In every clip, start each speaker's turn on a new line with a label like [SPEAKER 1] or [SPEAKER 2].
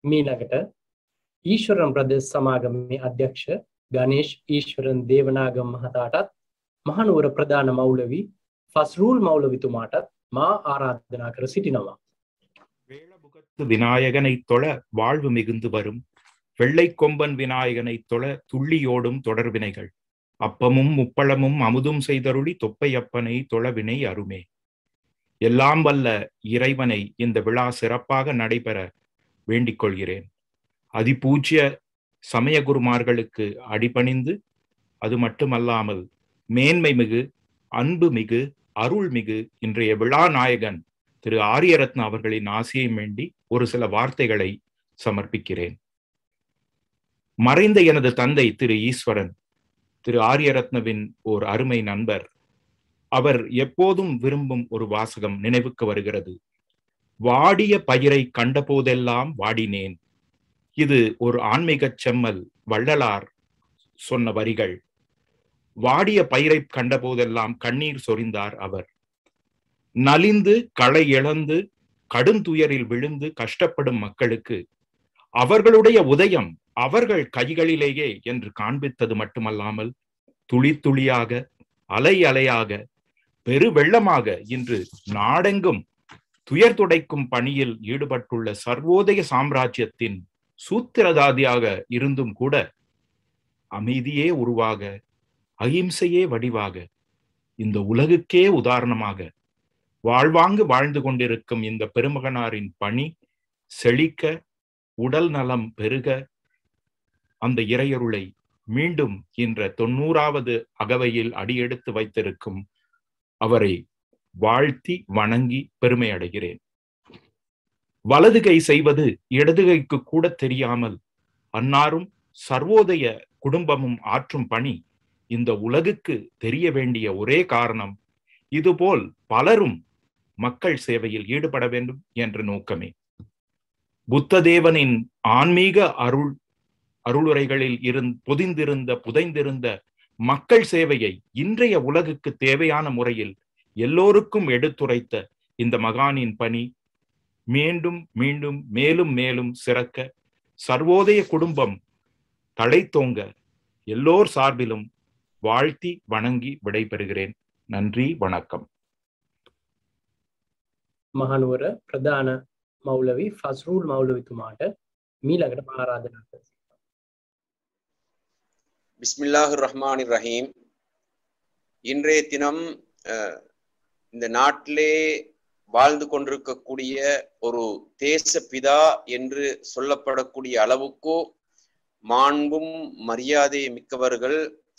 [SPEAKER 1] මීළඟට ඊශ්වරන් ප්‍රදේශ සමාගමේ අධ්‍යක්ෂ ගණේෂ් ඊශ්වරන් දේවනාගම මහතාටත් මහනුවර ප්‍රධාන මෞලවි ෆස්රූල් මෞලවිතුමාටත් මා ආරාධනා කර සිටිනවා.
[SPEAKER 2] வேளபுகத்து விநாயகனை தொழ வாழ்வு மிகுந்து வரும் வெள்ளை கொம்பன் விநாயகனை தொழ துள்ளியோடும் தொடர்வினைகள் அப்பமும் முப்பழமும் அமுதும் செய்தருளி தொப்பையப்பனை தொழவினை அருமே. எல்லாம் வல்ல இறைவனை இந்த விழா சிறப்பாக நடைபெற வேண்டிக் கொள்கிறேன். அதிபூஜ்ய சமய குருமார்களுக்கு அடிபணிந்து, அது மட்டுமல்லாமல் மேன்மை மிகு அன்பு மிகு அருள் மிகு இன்றைய விழா நாயகன் திரு ஆரியரத்ன அவர்களின் ஆசியை வேண்டி ஒரு சில வார்த்தைகளை சமர்ப்பிக்கிறேன். மறைந்த எனது தந்தை திரு ஈஸ்வரன் திரு ஆரியரத்னவின் ஓர் அருமை நண்பர். அவர் எப்போதும் விரும்பும் ஒரு வாசகம் நினைவுக்கு வருகிறது. வாடிய பயிரை கண்டபோதெல்லாம் வாடினேன். இது ஒரு ஆன்மீக செம்மல் வள்ளலார் சொன்ன வரிகள். வாடிய பயிரை கண்டபோதெல்லாம் கண்ணீர் சொரிந்தார் அவர். நலிந்து களை இழந்து கடுந்துயரில் விழுந்து கஷ்டப்படும் மக்களுக்கு அவர்களுடைய உதயம் அவர்கள் கைகளிலேயே என்று காண்பித்தது மட்டுமல்லாமல் துளி துளியாக அலை அலையாக பெரு வெள்ளமாக இன்று நாடெங்கும் துயர் துடைக்கும் பணியில் ஈடுபட்டுள்ள சர்வோதய சாம்ராஜ்யத்தின் சூத்திரதாதியாக இருந்தும் கூட அமைதியே உருவாக அகிம்சையே வடிவாக இந்த உலகுக்கே உதாரணமாக வாழ்வாங்கு வாழ்ந்து கொண்டிருக்கும் இந்த பெருமகனாரின் பணி செழிக்க உடல் நலம் பெருக அந்த இறையருளை மீண்டும் இன்ற 90வது அகவையில் அடியெடுத்து வைத்திருக்கும் அவரை வாழ்த்தி வணங்கி பெருமை அடைகிறேன். வலது கை செய்வது இடது கைக்கு கூட தெரியாமல் அன்னாரும் சர்வோதய குடும்பமும் ஆற்றும் பணி இந்த உலகுக்கு தெரிய வேண்டிய ஒரே காரணம் இதுபோல் பலரும் மக்கள் சேவையில் ஈடுபட வேண்டும் என்ற நோக்கமே. புத்ததேவனின் ஆன்மீக அருளுரைகளில் புதைந்திருந்த மக்கள் சேவையை இன்றைய உலகுக்கு தேவையான முறையில் எல்லோருக்கும் எடுத்துரைத்த இந்த மகானின் பணி மீண்டும் மீண்டும் மேலும் மேலும் சிறக்க சர்வோதய குடும்பம் தழைத்தோங்க எல்லோர் சார்பிலும் வாழ்த்தி வணங்கி விடைபெறுகிறேன். நன்றி, வணக்கம்.
[SPEAKER 1] මහනුවර ප්‍රධාන මෞලවි ෆස්රූල් මෞලවිතුමාට මීළඟට ආරාධනා කරනවා.
[SPEAKER 3] பிஸ்மில்லாஹிர் ரஹ்மானிர் ரஹீம். இன்றைய தினம் இந்த நாட்டிலே வாழ்ந்து கொண்டிருக்கக்கூடிய ஒரு தேச பிதா என்று சொல்லப்படக்கூடிய அளவுக்கு மாண்பும் மரியாதை மிக்கவர்கள்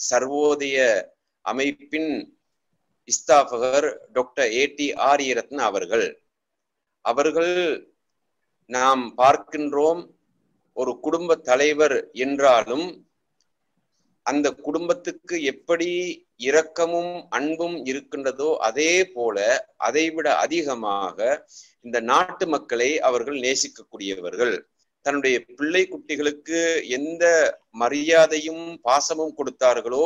[SPEAKER 3] சர்வோதய அமைப்பின் இஸ்தாபகர் டாக்டர் ஏடி ஆரியரத்ன அவர்கள் நாம் பார்க்கின்றோம் ஒரு குடும்ப தலைவர் என்றாலும் அந்த குடும்பத்துக்கு எப்படி இரக்கமும் அன்பும் இருக்கின்றதோ அதே போல அதைவிட அதிகமாக இந்த நாட்டு மக்களை அவர்கள் நேசிக்கக்கூடியவர்கள். தன்னுடைய பிள்ளை குட்டிகளுக்கு எந்த மரியாதையும் பாசமும் கொடுத்தார்களோ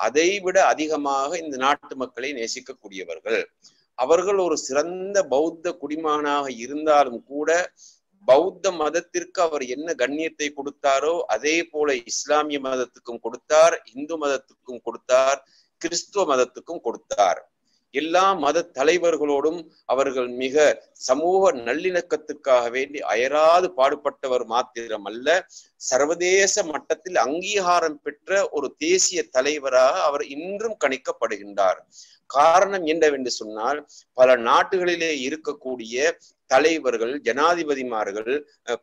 [SPEAKER 3] அதை விட அதிகமாக இந்த நாட்டு மக்களை நேசிக்கக்கூடியவர்கள். அவர்கள் ஒரு சிறந்த பௌத்த குடிமகனாக இருந்தாலும் கூட பௌத்த மதத்திற்கு அவர் என்ன கண்ணியத்தை கொடுத்தாரோ அதே போல இஸ்லாமிய மதத்துக்கும் கொடுத்தார், இந்து மதத்துக்கும் கொடுத்தார், கிறிஸ்துவ மதத்துக்கும் கொடுத்தார். எல்லா மத தலைவர்களோடும் அவர்கள் மிக சமூக நல்லிணக்கத்துக்காக வேண்டி அயராது பாடுபட்டவர் மாத்திரமல்ல, சர்வதேச மட்டத்தில் அங்கீகாரம் பெற்ற ஒரு தேசிய தலைவராக அவர் இன்றும் கணிக்கப்படுகின்றார். காரணம் என்னவென்று சொன்னால், பல நாடுகளிலே இருக்கக்கூடிய தலைவர்கள், ஜனாதிபதிமார்கள்,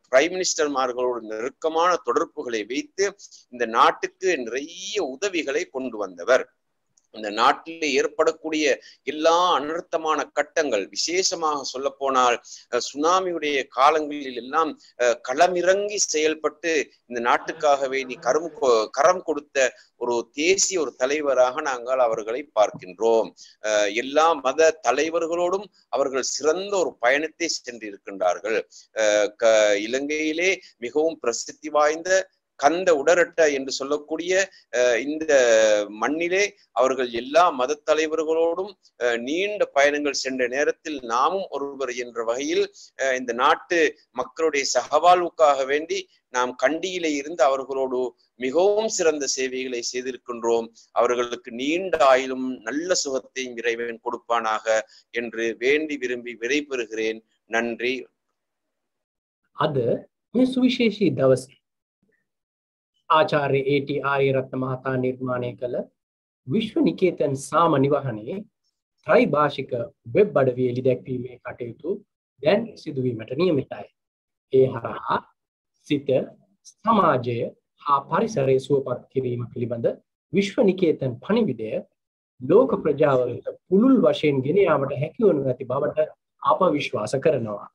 [SPEAKER 3] பிரைம் மினிஸ்டர்மார்களோடு நெருக்கமான தொடர்புகளை வைத்து இந்த நாட்டுக்கு நிறைய உதவிகளை கொண்டு வந்தவர். இந்த நாட்டில் ஏற்படக்கூடிய எல்லா அனர்த்தமான கட்டங்கள், விசேஷமாக சொல்ல போனால் சுனாமியுடைய காலங்களில் எல்லாம் களமிறங்கி செயல்பட்டு இந்த நாட்டுக்காக வேண்டி கரம் கொடுத்த ஒரு தேசிய ஒரு தலைவராக நாங்கள் அவர்களை பார்க்கின்றோம். எல்லா மத தலைவர்களோடும் அவர்கள் சிறந்த ஒரு பயணத்தை சென்றிருக்கின்றார்கள். இலங்கையிலே மிகவும் பிரசித்தி வாய்ந்த கந்த உடரட்ட என்று சொல்லக்கூடிய இந்த மண்ணிலே அவர்கள் எல்லா மத தலைவர்களோடும் நீண்ட பயணங்கள் சென்ற நேரத்தில் நாமும் ஒருவர் என்ற வகையில் இந்த நாட்டு மக்களுடைய சகவாழ்வுக்காக வேண்டி நாம் கண்டியிலே இருந்து அவர்களோடு மிகவும் சிறந்த சேவைகளை செய்திருக்கின்றோம். அவர்களுக்கு நீண்ட ஆயுளும் நல்ல சுகத்தையும் இறைவன் கொடுப்பானாக என்று வேண்டி விரும்பி விடைபெறுகிறேன். நன்றி.
[SPEAKER 1] අද මේ සුවිශේෂී දවසේ ආචාර්ය ඒ.ටී. ආරියරත්න මහතා නිර්මාණය කළ විශ්ව නිකේතන් සාම නිවහනේ ත්‍රිභාෂික වෙබ් අඩවිය එළිදැක්වීමේ කටයුතු දැන් සිදුවීමට නියමිතයි. ඒ හරහා සිත, සමාජය හා පරිසරය සුවපත් කිරීම පිළිබඳ විශ්ව නිකේතන් පණිවිඩය ලෝක ප්‍රජාව වෙත පුළුල් වශයෙන් ගෙන යාමට හැකි වනු ඇති බවට අප විශ්වාස කරනවා.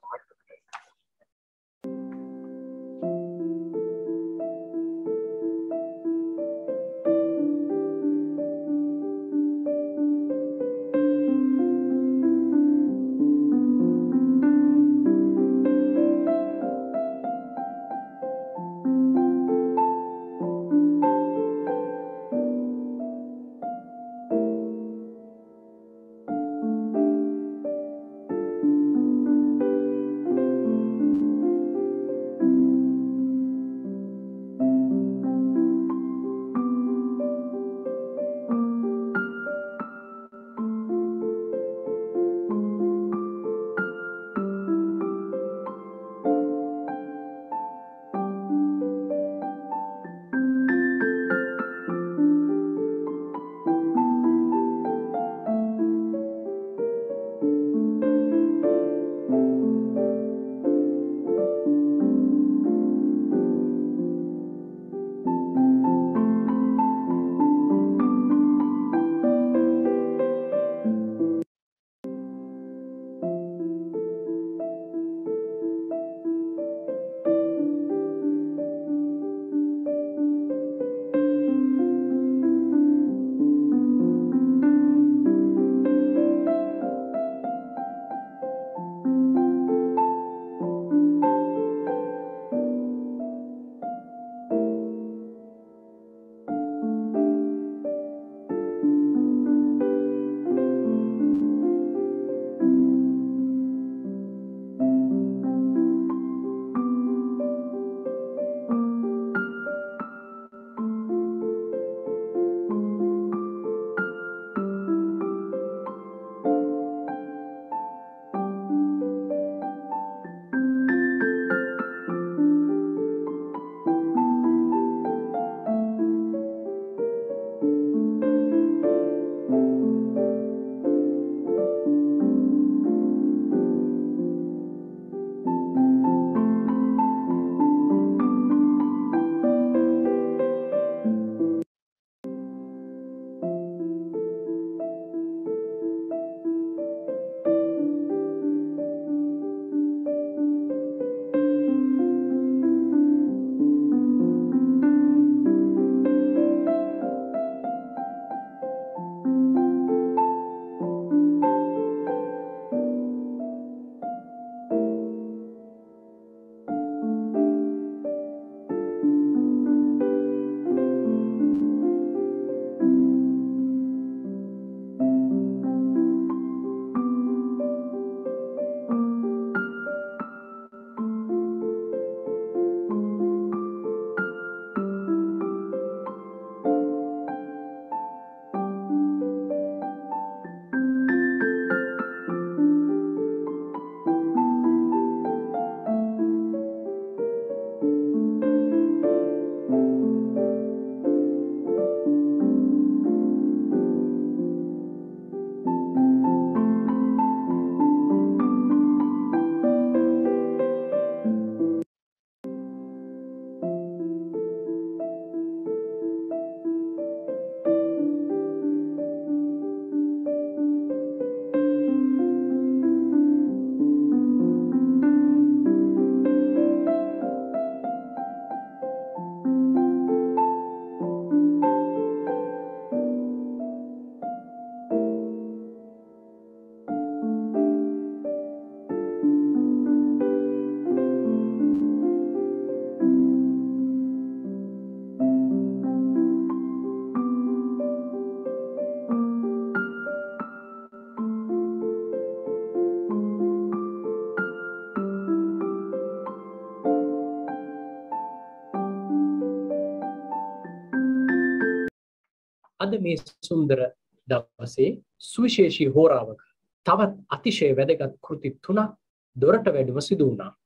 [SPEAKER 1] අද මේ සුන්දර දවසේ සුවිශේෂී හෝරාවක තවත් අතිශය වැදගත් කෘති 3ක් දොරට වැඩම සිදු වුණා.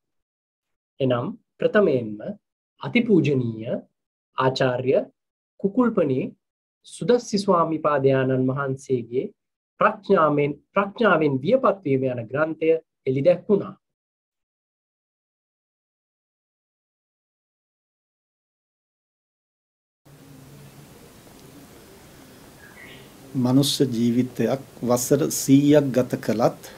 [SPEAKER 1] එනම් ප්‍රථමයෙන්ම අතිපූජනීය ආචාර්ය කුකුල්පනේ සුදස්සි ස්වාමීපාදයාණන් වහන්සේගේ ප්‍රඥාවෙන් වියපත් වීම යන ග්‍රන්ථය එළිදැක්වුණා.
[SPEAKER 4] මනුෂ්‍ය ජීවිතයක් වසර 100ක් ගත කළත්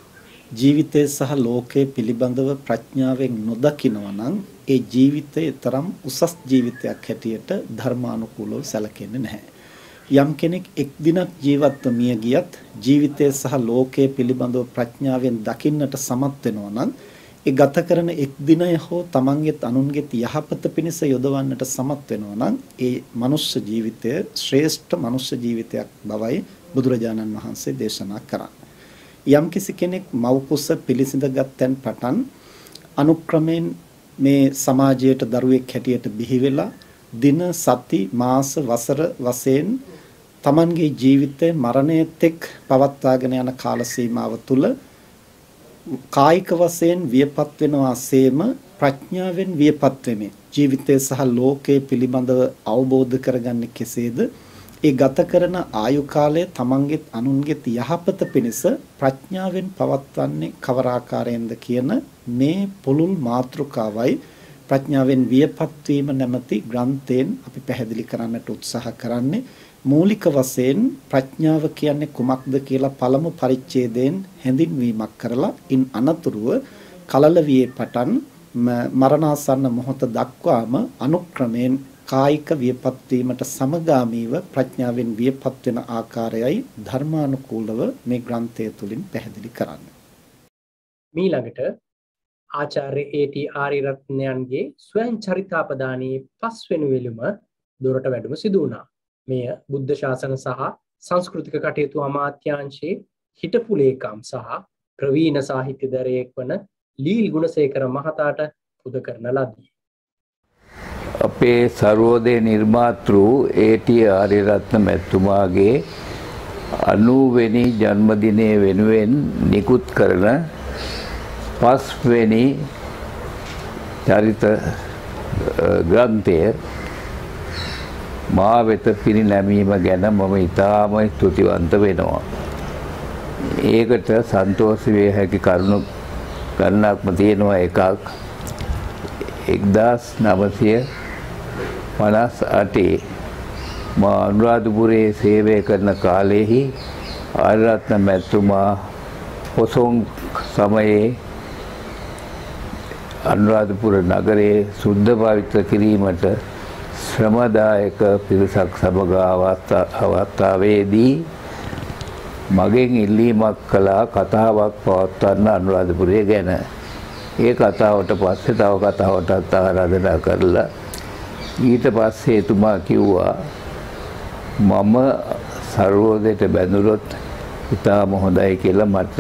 [SPEAKER 4] ජීවිතය සහ ලෝකයේ පිළිබඳව ප්‍රඥාවෙන් නොදකිනවා නම් ඒ ජීවිතය තරම් උසස් ජීවිතයක් හැටියට ධර්මානුකූලව සැලකෙන්නේ නැහැ. යම් කෙනෙක් එක් දිනක් ජීවත්ව මිය ගියත් ජීවිතය සහ ලෝකයේ පිළිබඳව ප්‍රඥාවෙන් දකින්නට සමත් වෙනවා නම් ඒ ගත කරන එක් දිනය හෝ තමන්ගේත් අනුන්ගේත් යහපත පිණිස යොදවන්නට සමත් වෙනවා නම් ඒ මනුෂ්‍ය ජීවිතය ශ්‍රේෂ්ඨ මනුෂ්‍ය ජීවිතයක් බවයි බුදුරජාණන් වහන්සේ දේශනා කරන්නේ. යම්කිසි කෙනෙක් මව් කුස පිළිසිඳගත් තැන් පටන් අනුක්‍රමයෙන් මේ සමාජයට දරුවෙක් හැටියට බිහි වෙලා දින සති මාස වසර වශයෙන් තමන්ගේ ජීවිතය මරණයත් එක් පවත්වාගෙන යන කාල සීමාව තුළ කායික වශයෙන් වියපත් වෙනවාseම ප්‍රඥාවෙන් වියපත් වෙමින් ජීවිතය සහ ලෝකයේ පිළිබඳව අවබෝධ කරගන්නේ කෙසේද? ඒ ගත කරන ආයු කාලය තමන්ගේත් අනුන්ගේත් යහපත පිණිස ප්‍රඥාවෙන් පවත්වන්නේ කවර ආකාරයෙන්ද කියන මේ පුළුල් මාතෘකාවයි ප්‍රඥාවෙන් වියපත් වීම නැමැති ග්‍රන්ථයෙන් අපි පැහැදිලි කරන්නට උත්සාහ කරන්නේ. මූලික වශයෙන් ප්‍රඥාව කියන්නේ කුමක්ද කියලා පළමු පරිච්ඡේදයෙන් හැඳින්වීමක් කරලා ඉන් අනතුරුව කලල වියේ පටන් මරණාසන්න මොහොත දක්වාම අනුක්‍රමයෙන් කායික වියපත් වීමට සමගාමීව ප්‍රඥාවෙන් වියපත් වෙන ආකාරයයි ධර්මානුකූලව මේ ග්‍රන්ථය තුලින් පැහැදිලි කරන්නේ.
[SPEAKER 1] මීළඟට ආචාර්ය ඒ.ටී. ආරියරත්නයන්ගේ ස්වයං චරිතාපදානයේ 5 වෙනි වෙළුම දොරට වැඩම සිදු වුණා. මෙය බුද්ධ ශාසන සහ සංස්කෘතික කටයුතු අමාත්‍යාංශයේ හිටපු ලේකම් සහ ප්‍රවීණ සාහිත්‍යදරයෙක් වන ලීල් ගුණසේකර මහතාට පුද කරන ලදී.
[SPEAKER 5] අපේ සර්වෝදය නිර්මාතෘ ඒ.ටී. ආරියරත්න මැතිතුමාගේ 90 වෙනි ජන්මදිනය වෙනුවෙන් නිකුත් කරන 5 වෙනි චරිත ග්‍රන්ථය මා වෙත පිරිනැමීම ගැන මම ඉතාම ස්තුතිවන්ත වෙනවා. ඒකට සන්තෝෂ වේ හැකි කරුණු ගණනක්ම තියෙනවා. එකක් 1958 මා අනුරාධපුරයේ සේවය කරන කාලෙහි ආරියරත්න මැතිතුමා පොසොන් සමයේ අනුරාධපුර නගරයේ සුද්ධ පවිත්‍ර කිරීමට ශ්‍රමදායක පිරිසක් සමග අවස්ථාවේදී මගෙන් ඉල්ලීමක් කළා කතාවක් පවත්වන්න අනුරාධපුරය ගැන. ඒ කතාවට පස්සේ තව කතාවටත් ආරාධනා කරලා ඊට පස්සේ එතුමා කිව්වා මම සර්වෝදයට බැඳුනොත් ඉතාම හොඳයි කියලා මට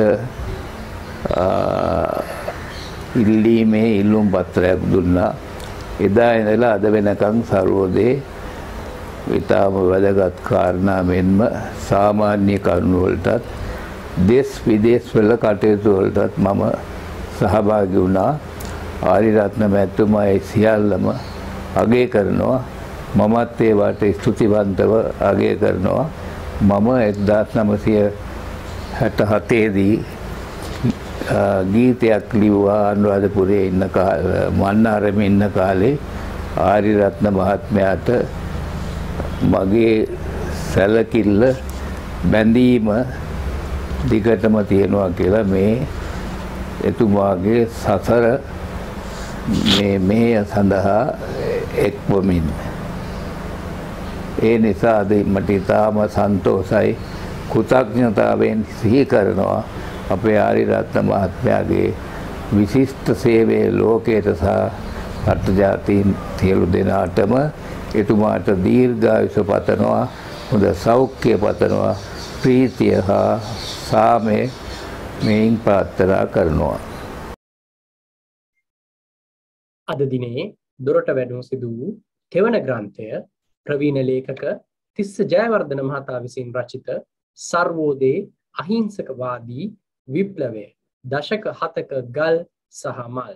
[SPEAKER 5] ඉල්ලීමේ ඉල්ලුම් පත්‍රයක් දුන්නා. එදා ඉඳලා අද වෙනකන් සර්වෝදේ ඉතාම වැදගත් කාරණා මෙන්ම සාමාන්‍ය කරුණු වලටත් දේශ විදේශ වල කටයුතු වලටත් මම සහභාගී වුණා. ආරියරත්න මැතිතුමා ඒ සියල්ලම අගය කරනවා. මමත් ඒවට ස්තුතිවන්තව අගය කරනවා. මම 1967 දී ගීතයක් ලිව්වා අනුරාධපුරයේ ඉන්න මන්නාරමේ ඉන්න කාලේ ආරියරත්න මහත්මයාට මගේ සැලකිල්ල බැඳීම දිගටම තියෙනවා කියලා මේ එතුමාගේ සසර මේ සඳහා එක්වමින් ඒ නිසා අද මට ඉතාම සන්තෝෂයි කෘතඥතාවෙන් සිහි කරනවා අපේ ආරියරත්න මහත්මයාගේ විශිෂ්ට සේවය ලෝකයට සහ රට ජාතීන් සියලු දෙනාටම එතුමාට දීර්ඝායුෂ පතනවා, හොඳ සෞඛ්‍ය පතනවා, ප්‍රීතිය හා සාමය මෙයින් ප්‍රාර්ථනා කරනවා.
[SPEAKER 1] අද දිනේ දොරට වැඩම සිදු වූ තෙවන ග්‍රන්ථය ප්‍රවීණ ලේඛක තිස්ස ජයවර්ධන මහතා විසින් රචිත සර්වෝදේ අහිංසකවාදී විප්ලවය දශක 7ක ගල් සහ මල්.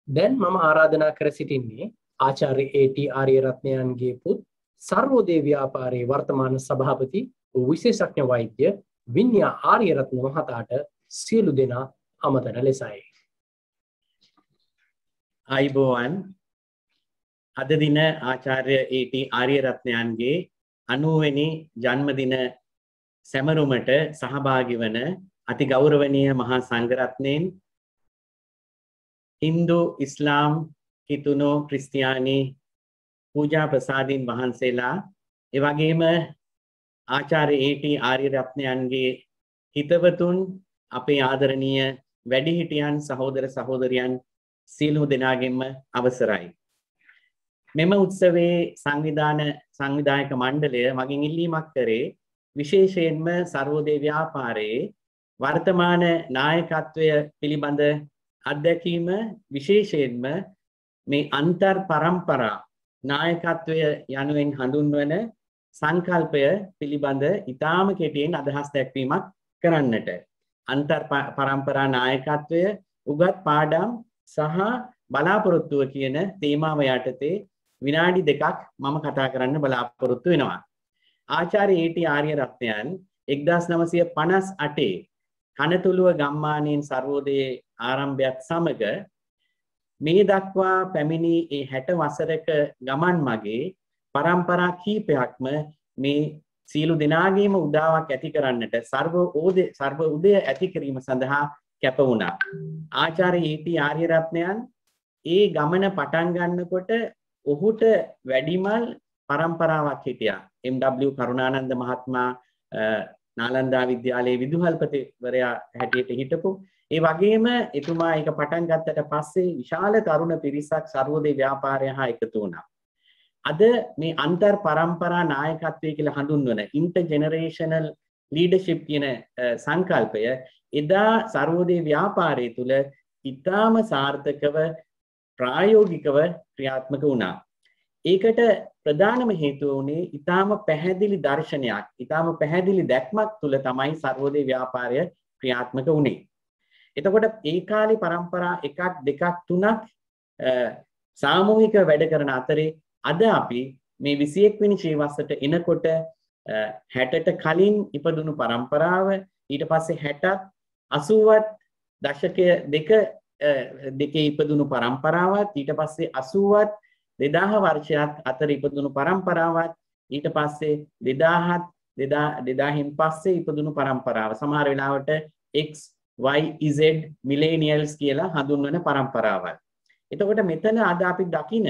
[SPEAKER 1] දැන් මම ආරාධනා කර සිටින්නේ ආචාර්ය ඒ.ටී. ආරියරත්නයන්ගේ පුත් සර්වෝදේ ව්‍යාපාරයේ වර්තමාන සභාපති විශේෂඥ වෛද්‍ය වින්‍යා ආරියරත්න මහතාට සියලු දෙනා අමතන ලෙසයි.
[SPEAKER 6] අයිබෝවන් අද දින ආචාර්ය ඒ.ටී. ආරියරත්නයන්ගේ 90 වෙනි ජන්මදින සැමරුමට සහභාගී වන අති ගෞරවනීය මහා සංඝරත්නයන් හින්දු ඉස්ලාම් කිතුනෝ ක්‍රිස්තියානි පූජා ප්‍රසාදීන් වහන්සේලා එවැගේම ආචාර්ය ඒ.ටී. ආරියරත්නයන්ගේ හිතවතුන් අපේ ආදරණීය වැඩිහිටියන් සහෝදර සහෝදරියන් සියලු දෙනාගෙන්ම අවසරයි. මෙම උත්සවයේ සංවිධායක මණ්ඩලය මගින් ඉල්ලීමක් කරේ විශේෂයෙන්ම සර්වෝදේ ව්‍යාපාරයේ වර්තමාන නායකත්වය පිළිබඳ අත්දැකීම විශේෂයෙන්ම මේ අන්තර් පරම්පරා නායකත්වය යනුවෙන් හඳුන්වන සංකල්පය පිළිබඳ ඉතාම කෙටියෙන් අදහස් දැක්වීමක් කරන්නට. අන්තර් පරම්පරා නායකත්වය උගත් පාඩම් සහ බලාපොරොත්තුව කියන තේමාව යටතේ විනාඩි 2ක් මම කතා කරන්න බලාපොරොත්තු වෙනවා. ආචාර්ය ඒ.ටී. ආරියරත්නයන් 1958 කනතුළුව ගම්මානයෙන් සර්වෝදයේ ආරම්භයත් සමග මේ දක්වා පැමිණි 60 වසරක ගමන් මගේ පරම්පරා කීපයක්ම මේ සියලු දෙනාගේම උදාවක් ඇති කරන්නට සර්ව උදය ඇති කිරීම සඳහා කැප වුණා. ආචාර්ය ඒ.ටී. ආරියරත්නයන් ඒ ගමන පටන් ගන්නකොට ඔහුට වැඩිමල් පරම්පරාවක් හිටියා. එම්.ඩබ්ලිව්. කරුණානන්ද මහත්මයා නාලන්දා විද්‍යාලයේ විදුහල්පතිවරයා හැටියට හිටපු. ඒ වගේම එතුමා ඒක පටන් ගත්තට පස්සේ විශාල තරුණ පිරිසක් සර්වෝදේ ව්‍යාපාරය හා එකතු වුණා. අද මේ අන්තර් පරම්පරා නායකත්වය කියලා හඳුන්වන ඉන්ටර්ජෙනරේෂනල් ලීඩර්ෂිප් කියන සංකල්පය එදා සර්වෝදේ ව්‍යාපාරය තුල ඉතාම සාර්ථකව ප්‍රායෝගිකව ක්‍රියාත්මක වුණා. ඒකට ප්‍රධානම හේතුව වුණේ ඉතාම පැහැදිලි දර්ශනයක්, ඉතාම පැහැදිලි දැක්මක් තුල තමයි සර්වෝදේ ව්‍යාපාරය ක්‍රියාත්මක වුණේ. එතකොට ඒ කාලේ පරම්පරා 1, 2, 3ක් සාමූහික වැඩ කරන අතරේ අද අපි මේ 21 වෙනි ශ්‍රේවස්සට එනකොට 60ට කලින් ඉපදුණු පරම්පරාව, ඊට පස්සේ 60ත් 80ත් දශකය දෙකේ ඉපදුණු පරම්පරාවත්, ඊට පස්සේ 80ත් 2000 වර්ෂයත් අතර ඉපදුණු පරම්පරාවත්, ඊට පස්සේ 2000න් පස්සේ ඉපදුණු පරම්පරාව, සමහර වෙලාවට X Y Z මිලේනියල්ස් කියලා හඳුන්වන පරම්පරාවල්. එතකොට මෙතන අද අපි දකින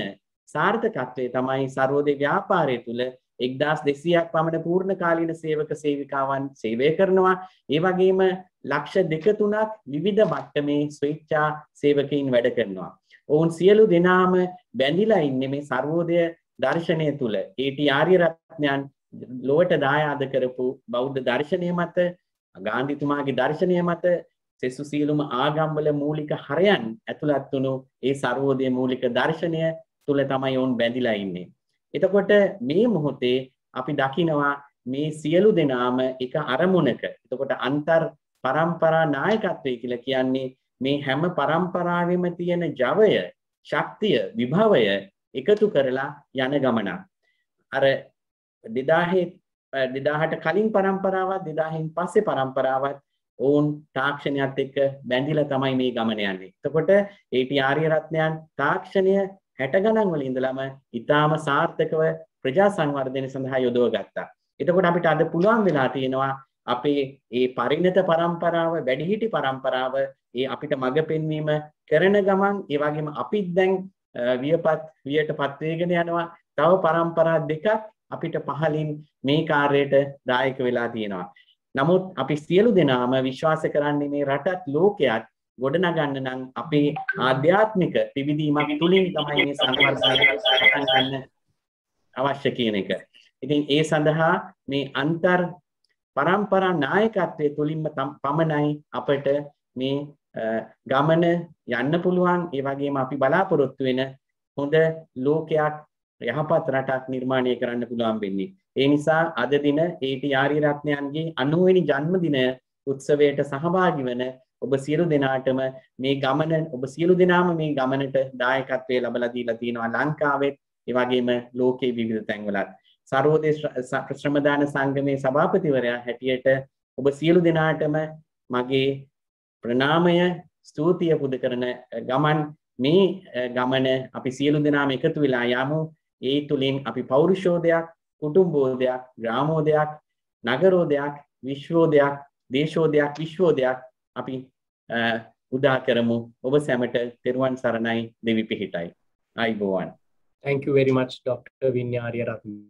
[SPEAKER 6] සාර්ථකත්වයේ තමයි සර්වෝදේ ව්‍යාපාරය තුල 1200ක් පමණ පූර්ණ කාලීන සේවක සේවිකාවන් සේවය කරනවා. ඒ වගේම ලක්ෂ 2-3ක් විවිධ මට්ටමේ ස්වේච්ඡා සේවකයින් වැඩ කරනවා. ඔවුන් සියලු දෙනාම බැඳිලා ඉන්නේ මේ සර්වෝදය දර්ශනය තුල. ඒ.ටී. ආරියරත්නයන් ලොවට දායාද කරපු බෞද්ධ දර්ශනය මත, ගාන්ධිතුමාගේ දර්ශනය මත, සෙසු සියලුම ආගම්වල මූලික හරයන් ඇතුළත් වුණු ඒ සර්වෝදය මූලික දර්ශනය තුල තමයි ඔවුන් බැඳිලා ඉන්නේ. එතකොට මේ මොහොතේ අපි දකිනවා මේ සියලු දෙනාම එක අරමුණක. එතකොට අන්තර් පරම්පරා නායකත්වය කියලා කියන්නේ මේ හැම පරම්පරාවෙම තියෙන ජවය, ශක්තිය, විභවය එකතු කරලා යන ගමනක්. අර 2000ට කලින් පරම්පරාවත් 2000න් පස්සේ පරම්පරාවත් ඔවුන් තාක්ෂණයත් එක්ක බැඳිලා තමයි මේ ගමන යන්නේ. එතකොට ඒ.ටී. ආරියරත්නයන් තාක්ෂණය 60 ගණන් වල ඉඳලම ඊටාම සාර්ථකව ප්‍රජා සංවර්ධනය සඳහා යොදව ගත්තා. එතකොට අපිට අද පුළුවන් වෙලා තියෙනවා අපේ මේ පරිණත පරම්පරාව, වැඩිහිටි පරම්පරාව අපිට මඟ පෙන්වීම කරන ගමන් ඒ වගේම අපිත් දැන් වියටපත් වේගෙන යනවා. තව පරම්පරා 2ක් අපිට පහලින් මේ කාර්යයට දායක වෙලා තියෙනවා. නමුත් අපි සියලු දෙනාම විශ්වාස කරන්නේ මේ රටත් ලෝකයක් ගොඩනගන්න නම් අපේ ආධ්‍යාත්මික පිවිදීමක් තුලින් තමයි මේ සංවර්ධනය පටන් ගන්න අවශ්‍ය කියන එක. ඉතින් ඒ සඳහා මේ අන්තර් පරම්පරා නායකත්වයේ තුලින්ම පමණයි අපට මේ ගමන යන්න පුළුවන්. ඒ වගේම අපි බලාපොරොත්තු වෙන හොඳ ලෝකයක් යහපත් රටක් නිර්මාණය කරන්න පුළුවන් වෙන්නේ. ඒ නිසා අද දින ඒටි ආරියරත්නයන්ගේ 90 වෙනි ජන්මදින උත්සවයට සහභාගී වන ඔබ සියලු දෙනාටම මේ ගමන ඔබ සියලු දෙනාම මේ ගමනට දායකත්වයේ ලබලා දීලා තියෙනවා ලංකාවෙත් ඒ වගේම ලෝකයේ විවිධ තැන්වලත්. සර්වෝදේශ ශ්‍රමදාන සංගමේ සභාපතිවරයා හැටියට ඔබ සියලු දෙනාටම මගේ ප්‍රණාමය ස්තුතිය පුද කරන ගමන් මේ ගමන අපි සියලු දෙනාම එකතු වෙලා යමු. ඒ තුලින් අපි පෞරුෂෝදයක්, කුටුම්බෝදයක්, ග්‍රාමෝදයක්, නගරෝදයක්, විශ්වෝදයක්, දේශෝදයක්, විශ්වෝදයක් අපි උදා කරමු. ඔබ සැමට තෙරුවන් සරණයි, දෙවි පිහිටයි. ආයිබෝවන්.
[SPEAKER 1] Thank you very much, Dr. Vinya Ariyaratne.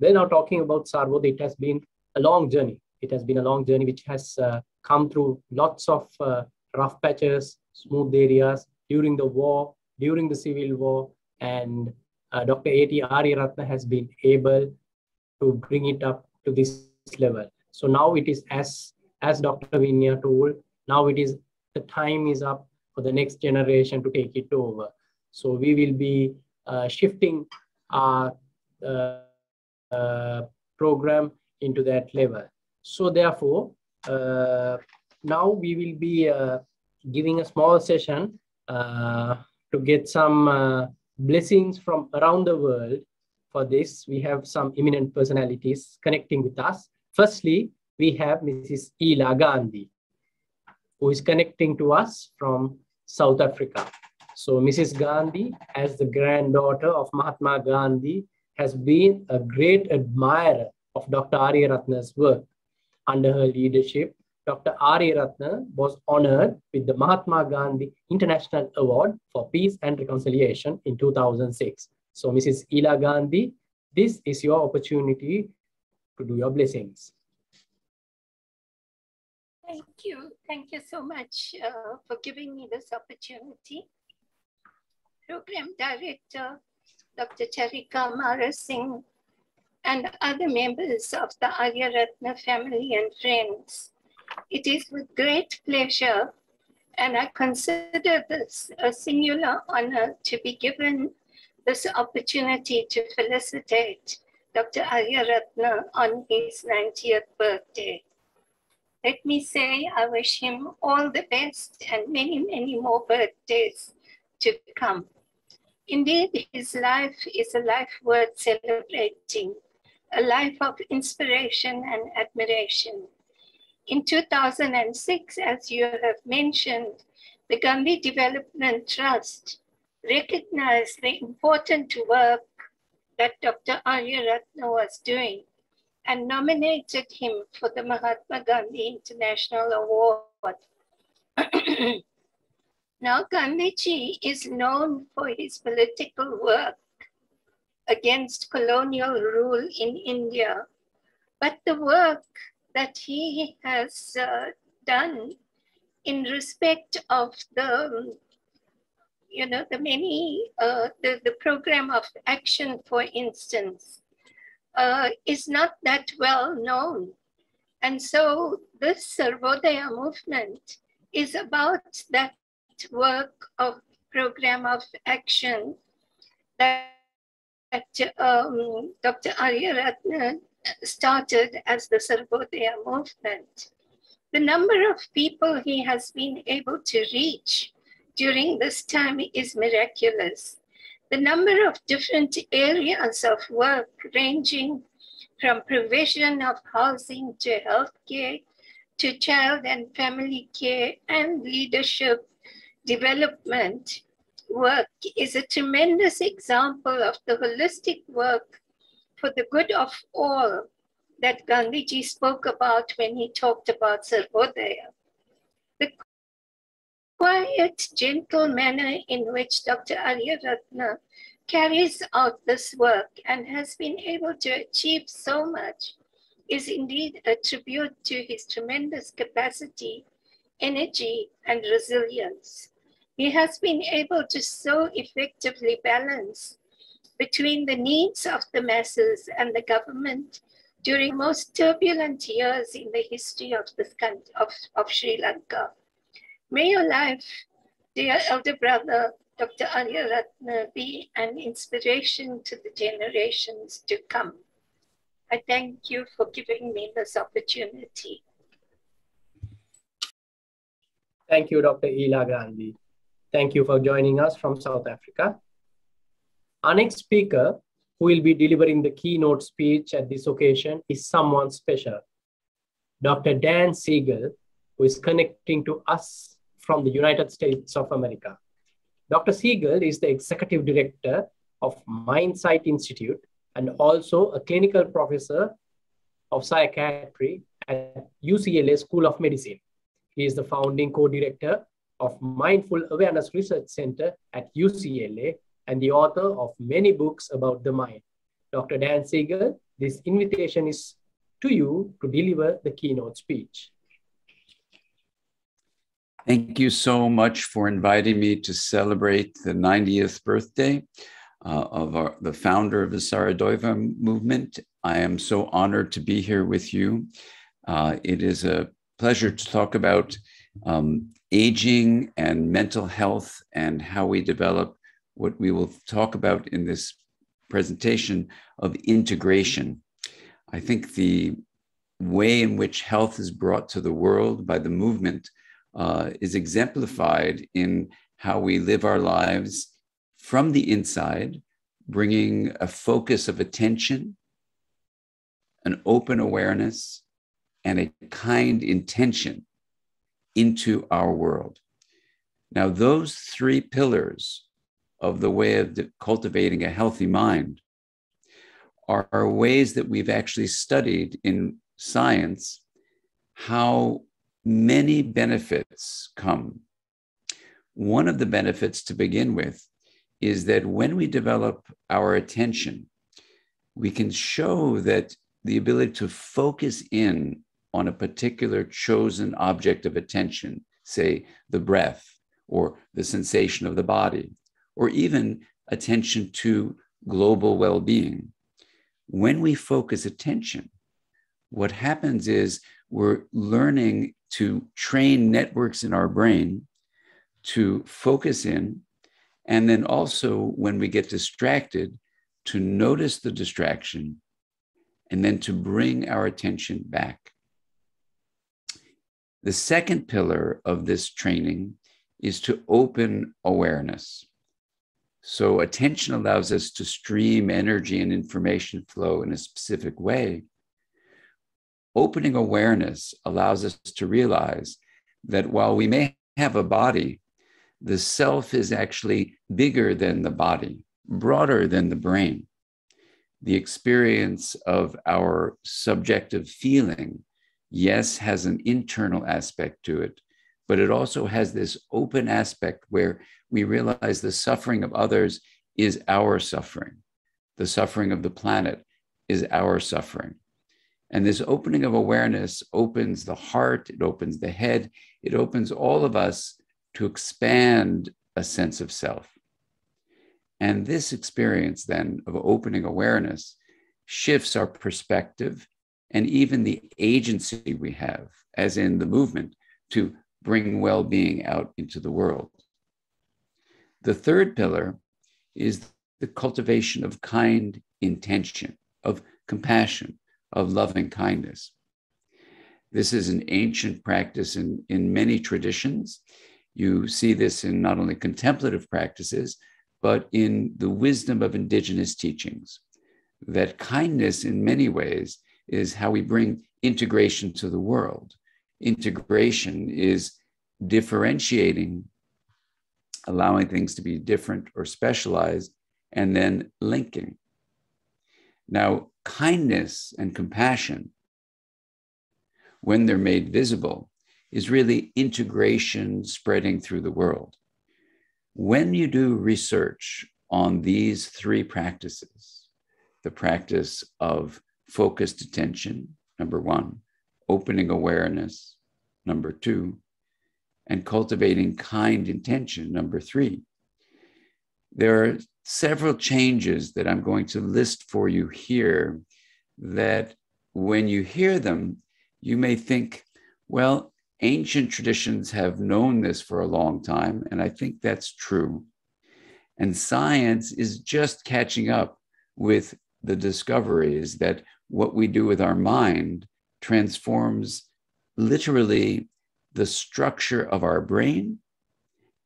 [SPEAKER 1] Well, now talking about Sarvodaya, it has been a long journey. It has been a long journey which has come through lots of rough patches, smooth areas during the war, during the civil war, and Dr. A.T. Ariyaratne has been able to bring it up to this level. So now it is, as Dr. Vinya told, now it is, the time is up for the next generation to take it over. So we will be shifting our program into that level. So therefore, now we will be giving a small session to get some blessings from around the world. For this, we have some eminent personalities connecting with us. Firstly, we have Mrs. Ila Gandhi, who is connecting to us from South Africa. So Mrs. Gandhi, as the granddaughter of Mahatma Gandhi, has been a great admirer of Dr. Ariyaratne's work. Under her leadership, Dr. Ariyaratne was honored with the Mahatma Gandhi International Award for Peace and Reconciliation in 2006. So Mrs. Ila Gandhi, this is your opportunity to do your blessings.
[SPEAKER 7] Thank you. Thank you so much for giving me this opportunity. Program Director, Dr. Charika Mara Singh, and other members of the Ariyaratne family and friends. It is with great pleasure, and I consider this a singular honor to be given this opportunity to felicitate Dr. Ariyaratne on his 90th birthday. Let me say I wish him all the best and many, many more birthdays to come. Indeed, his life is a life worth celebrating, a life of inspiration and admiration. In 2006, as you have mentioned, the Gandhi Development Trust recognized the important work that Dr. Ariyaratne was doing and nominated him for the Mahatma Gandhi International Award. Now, Gandhiji is known for his political work against colonial rule in India, but the work that he has done in respect of the the program of action, for instance, is not that well known. And so this Sarvodaya movement is about that work of program of action that Dr. Ariyaratne started as the Sarvodaya movement. The number of people he has been able to reach during this time is miraculous. The number of different areas of work ranging from provision of housing to healthcare to child and family care and leadership development work is a tremendous example of the holistic work for the good of all that Gandhiji spoke about when he talked about Sarvodaya. The quiet, gentle manner in which Dr. Ariyaratne carries out this work and has been able to achieve so much is indeed a tribute to his tremendous capacity, energy, and resilience. He has been able to so effectively balance between the needs of the masses and the government during most turbulent years in the history of this country, of Sri Lanka. May your life, dear elder brother, Dr. Ariyaratne, be an inspiration to the generations to come. I thank you for giving me this opportunity.
[SPEAKER 1] Thank you, Dr. Ila Gandhi. Thank you for joining us from South Africa. Our next speaker, who will be delivering the keynote speech at this occasion, is someone special. Dr. Dan Siegel, who is connecting to us from the United States of America. Dr. Siegel is the executive director of Mindsight Institute and also a clinical professor of psychiatry at UCLA School of Medicine. He is the founding co-director of Mindful Awareness Research Center at UCLA and the author of many books about the mind. Dr. Dan Siegel, this invitation is to you to deliver the keynote speech.
[SPEAKER 8] Thank you so much for inviting me to celebrate the 90th birthday of the founder of the Saradoiva movement. I am so honored to be here with you. It is a pleasure to talk about aging and mental health and how we develop what we will talk about in this presentation of integration. I think the way in which health is brought to the world by the movement is exemplified in how we live our lives from the inside, bringing a focus of attention, an open awareness, and a kind intention into our world. Now, those three pillars of the way of cultivating a healthy mind are ways that we've actually studied in science how many benefits come. One of the benefits to begin with is that when we develop our attention, we can show that the ability to focus in on a particular chosen object of attention, say the breath or the sensation of the body, or even attention to global well-being. When we focus attention, what happens is we're learning to train networks in our brain to focus in, and then also when we get distracted, to notice the distraction, and then to bring our attention back. The second pillar of this training is to open awareness. So attention allows us to stream energy and information flow in a specific way. Opening awareness allows us to realize that while we may have a body, the self is actually bigger than the body, broader than the brain. The experience of our subjective feeling, yes, has an internal aspect to it, but it also has this open aspect where we realize the suffering of others is our suffering. The suffering of the planet is our suffering. And this opening of awareness opens the heart, it opens the head, it opens all of us to expand a sense of self. And this experience then of opening awareness shifts our perspective and even the agency we have, as in the movement, to bring well-being out into the world. The third pillar is the cultivation of kind intention, of compassion, of loving kindness. This is an ancient practice in many traditions. You see this in not only contemplative practices, but in the wisdom of indigenous teachings, that kindness in many ways is how we bring integration to the world. Integration is differentiating, allowing things to be different or specialized, and then linking. Now, kindness and compassion, when they're made visible, is really integration spreading through the world. When you do research on these three practices, the practice of focused attention, number one, opening awareness, number two, and cultivating kind intention, number three, there are several changes that I'm going to list for you here that when you hear them, you may think, well, ancient traditions have known this for a long time, and I think that's true. And science is just catching up with the discoveries that what we do with our mind transforms literally the structure of our brain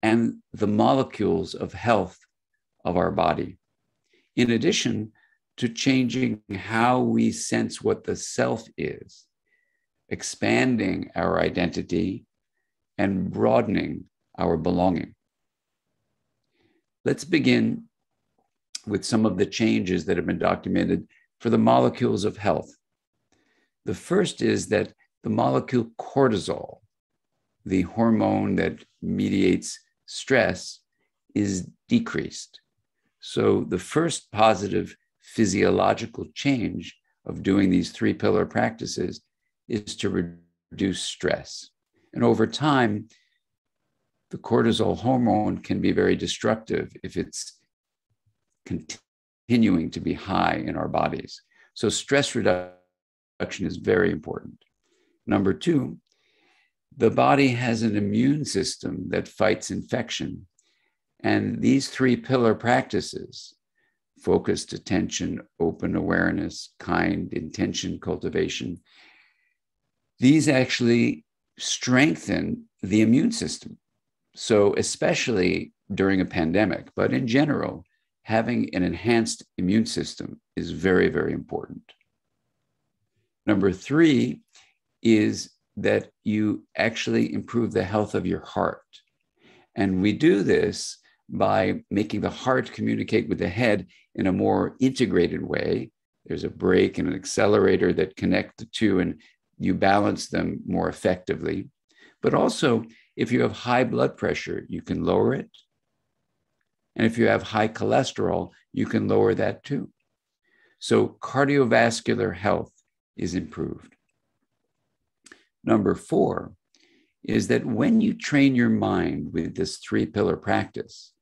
[SPEAKER 8] and the molecules of health of our body, in addition to changing how we sense what the self is, expanding our identity and broadening our belonging. Let's begin with some of the changes that have been documented for the molecules of health. The first is that the molecule cortisol, the hormone that mediates stress, is decreased. So the first positive physiological change of doing these 3 pillar practices is to reduce stress. And over time, the cortisol hormone can be very destructive if it's continuing to be high in our bodies. So stress reduction is very important. Number 2, the body has an immune system that fights infection. And these 3 pillar practices, focused attention, open awareness, kind intention cultivation, these actually strengthen the immune system. So especially during a pandemic, but in general, having an enhanced immune system is very, very important. Number 3 is that you actually improve the health of your heart. And we do this by making the heart communicate with the head in a more integrated way. There's a brake and an accelerator that connect the two, and you balance them more effectively. But also, if you have high blood pressure, you can lower it. And if you have high cholesterol, you can lower that too. So cardiovascular health is improved. Number 4 is that when you train your mind with this 3 pillar practice,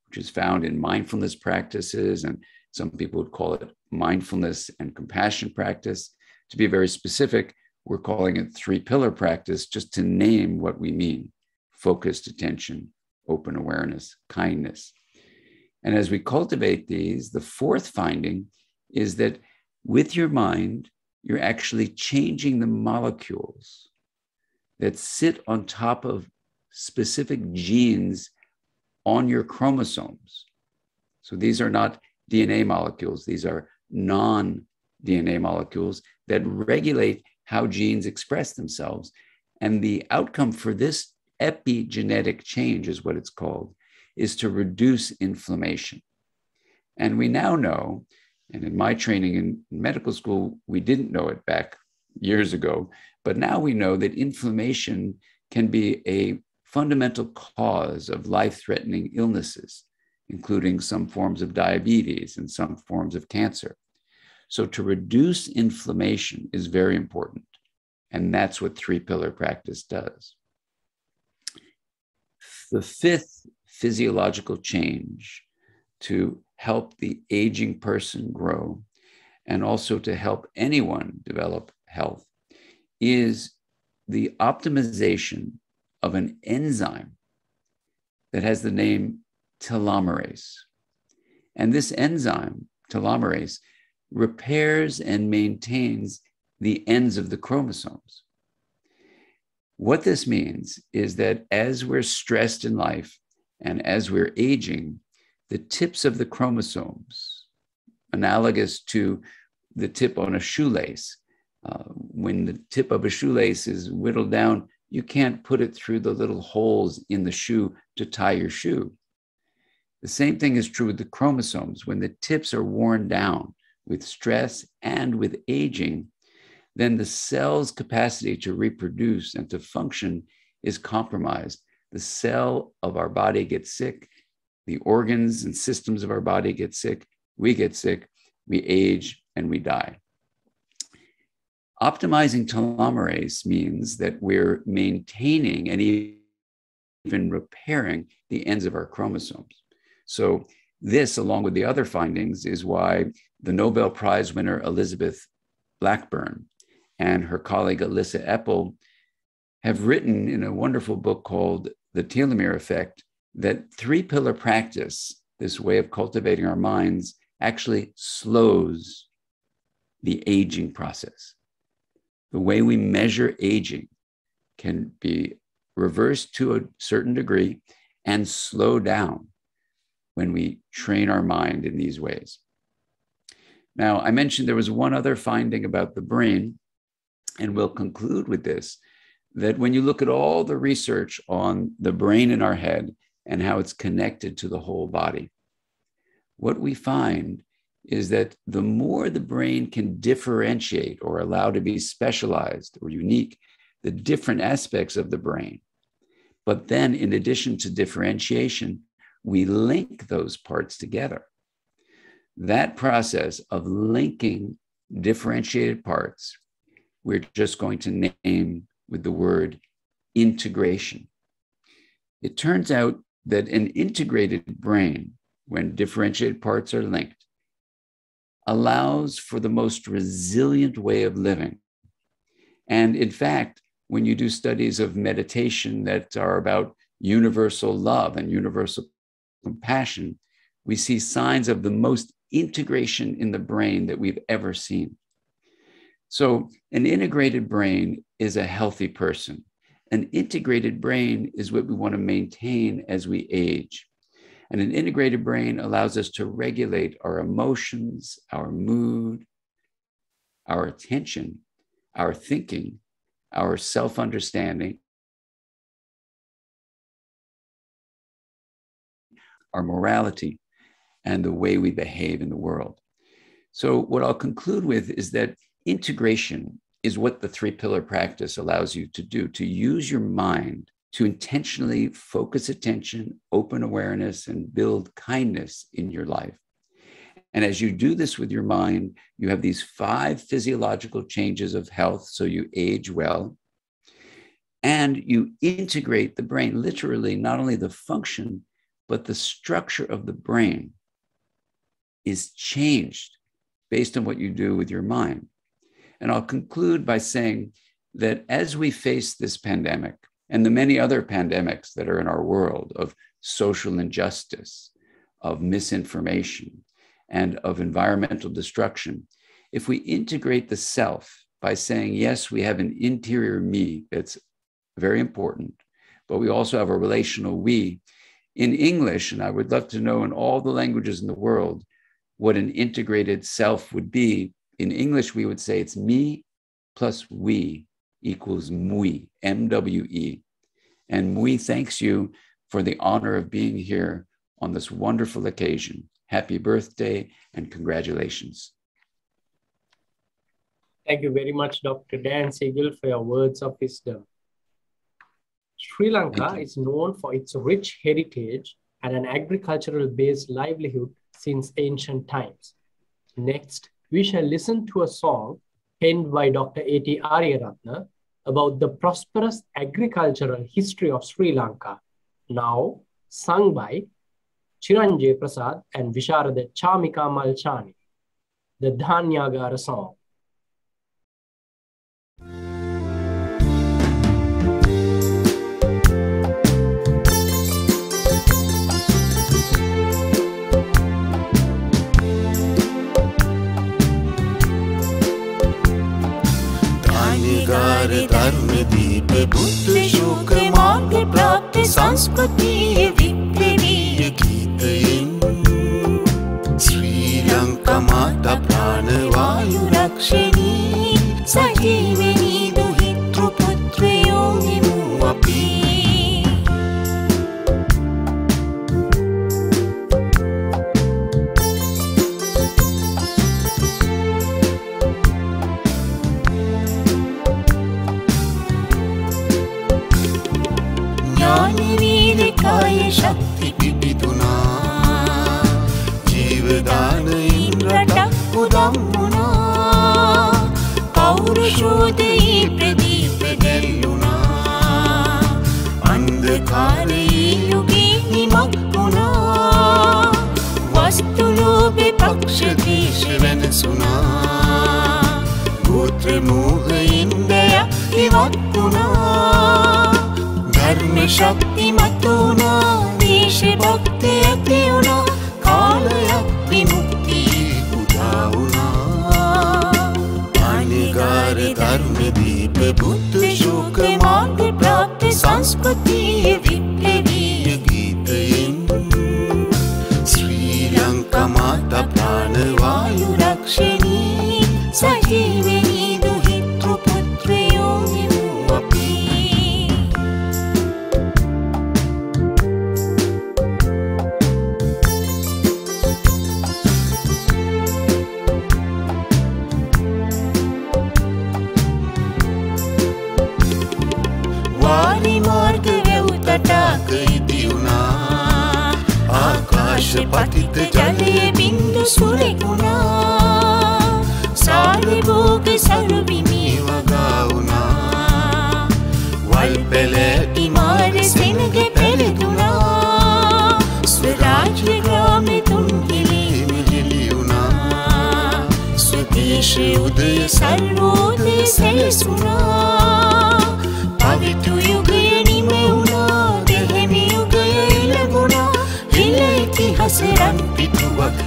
[SPEAKER 8] which is found in mindfulness practices, and some people would call it mindfulness and compassion practice. To be very specific, we're calling it 3 pillar practice just to name what we mean: focused attention, open awareness, kindness. And as we cultivate these, the 4th finding is that with your mind, you're actually changing the molecules that sit on top of specific genes on your chromosomes. So these are not DNA molecules. These are non-DNA molecules that regulate how genes express themselves. And the outcome for this epigenetic change, is what it's called, is to reduce inflammation. And we now know, and in my training in medical school, we didn't know it back years ago, but now we know that inflammation can be a fundamental cause of life-threatening illnesses, including some forms of diabetes and some forms of cancer. So to reduce inflammation is very important. And that's what 3 pillar practice does. The 5th physiological change to help the aging person grow and also to help anyone develop health is the optimization of an enzyme that has the name telomerase. And this enzyme, telomerase, repairs and maintains the ends of the chromosomes. What this means is that as we're stressed in life and as we're aging, the tips of the chromosomes, analogous to the tip on a shoelace, when the tip of a shoelace is whittled down, you can't put it through the little holes in the shoe to tie your shoe. The same thing is true with the chromosomes. When the tips are worn down with stress and with aging, then the cell's capacity to reproduce and to function is compromised. The cell of our body gets sick, the organs and systems of our body get sick, we age, and we die. Optimizing telomerase means that we're maintaining and even repairing the ends of our chromosomes. So this, along with the other findings, is why the Nobel Prize winner Elizabeth Blackburn and her colleague Alyssa Eppel have written in a wonderful book called The Telomere Effect that 3-pillar practice, this way of cultivating our minds, actually slows the aging process. The way we measure aging can be reversed to a certain degree and slow down when we train our mind in these ways. Now, I mentioned there was one other finding about the brain, and we'll conclude with this, that when you look at all the research on the brain in our head and how it's connected to the whole body, what we find is that the more the brain can differentiate or allow to be specialized or unique, the different aspects of the brain. But then in addition to differentiation, we link those parts together. That process of linking differentiated parts, we're just going to name with the word integration. It turns out that an integrated brain, when differentiated parts are linked, allows for the most resilient way of living. And in fact, when you do studies of meditation that are about universal love and universal compassion, we see signs of the most integration in the brain that we've ever seen. So an integrated brain is a healthy person. An integrated brain is what we want to maintain as we age. And an integrated brain allows us to regulate our emotions, our mood, our attention, our thinking, our self-understanding, our morality, and the way we behave in the world. So what I'll conclude with is that integration is what the 3-pillar practice allows you to do, to use your mind to intentionally focus attention, open awareness, and build kindness in your life. And as you do this with your mind, you have these 5 physiological changes of health, so you age well, and you integrate the brain, literally not only the function, but the structure of the brain is changed based on what you do with your mind. And I'll conclude by saying that as we face this pandemic and the many other pandemics that are in our world of social injustice, of misinformation, and of environmental destruction, if we integrate the self by saying, yes, we have an interior me that's very important, but we also have a relational we. In English, and I would love to know in all the languages in the world, what an integrated self would be. In English, we would say it's me plus we equals mui, M-W-E. And mui thanks you for the honor of being here on this wonderful occasion. Happy birthday and congratulations.
[SPEAKER 1] Thank you very much, Dr. Dan Siegel, for your words of wisdom. Sri Lanka is known for its rich heritage and an agricultural-based livelihood since ancient times. Next, we shall listen to a song penned by Dr. A.T. Ariyaratne about the prosperous agricultural history of Sri Lanka, now sung by Chiranjay Prasad and Visharada Chamika Malchani, the Dhanyagara song.
[SPEAKER 9] धर्म दीप बुद्ध शोक मार्ग प्राप्त संस्कृति विप्लवीय गीत श्रीलंका माता प्राण वायु रक्षणी सजीवनी दुहितृ पुत्र योनिमुवपि शक्ति पिपितुना जीवदान इंद्रटक उदम्मुना पौरुषोदयी प्रदीप दल्लुना अंधकारे युगे निमग्गुना वस्तुलोभे पक्ष देश वेनसुना गोत्र රාත්‍ර මෝහයෙන්දයක් ඉවත් වුණා ධර්ම ශක්තිමත් වුණා දේශ භක්තිය ඇති වුණා කාලයක් විමුක්තිය උදා වුණා අනිගාර ධර්ම දීප බුද්ධ ශෝක මාර්ග ප්‍රාප්ත සංස්කෘතිය විප්ලවීය ගීතයෙන් ශ්‍රී ලංකා මාතා ප්‍රාණ වායු රක්ෂණී සජීවනී දුහිතෘ පුත්‍රයෝ හිමු අපි වාරි මාර්ග වැව් තටාක ඉදි වුණා ආකාශ පතිත ජලයේ බින්දු සුරෙකුණා සාරභෝග සරුබිමි වගා වුණා වල් පෙළැටි මාර සෙනග පෙළදුනා ස්වරාජ්‍ය ග්‍රාමෙ තුන් හිලීම හිලි වුණා ස්වදේශ උදය සර්වෝදය සැලසුණා පවිතු යුගය නිම වුණා දෙහෙමි යුගය ඉලගුණා හිල ඉතිහාස රන් පිටුවක්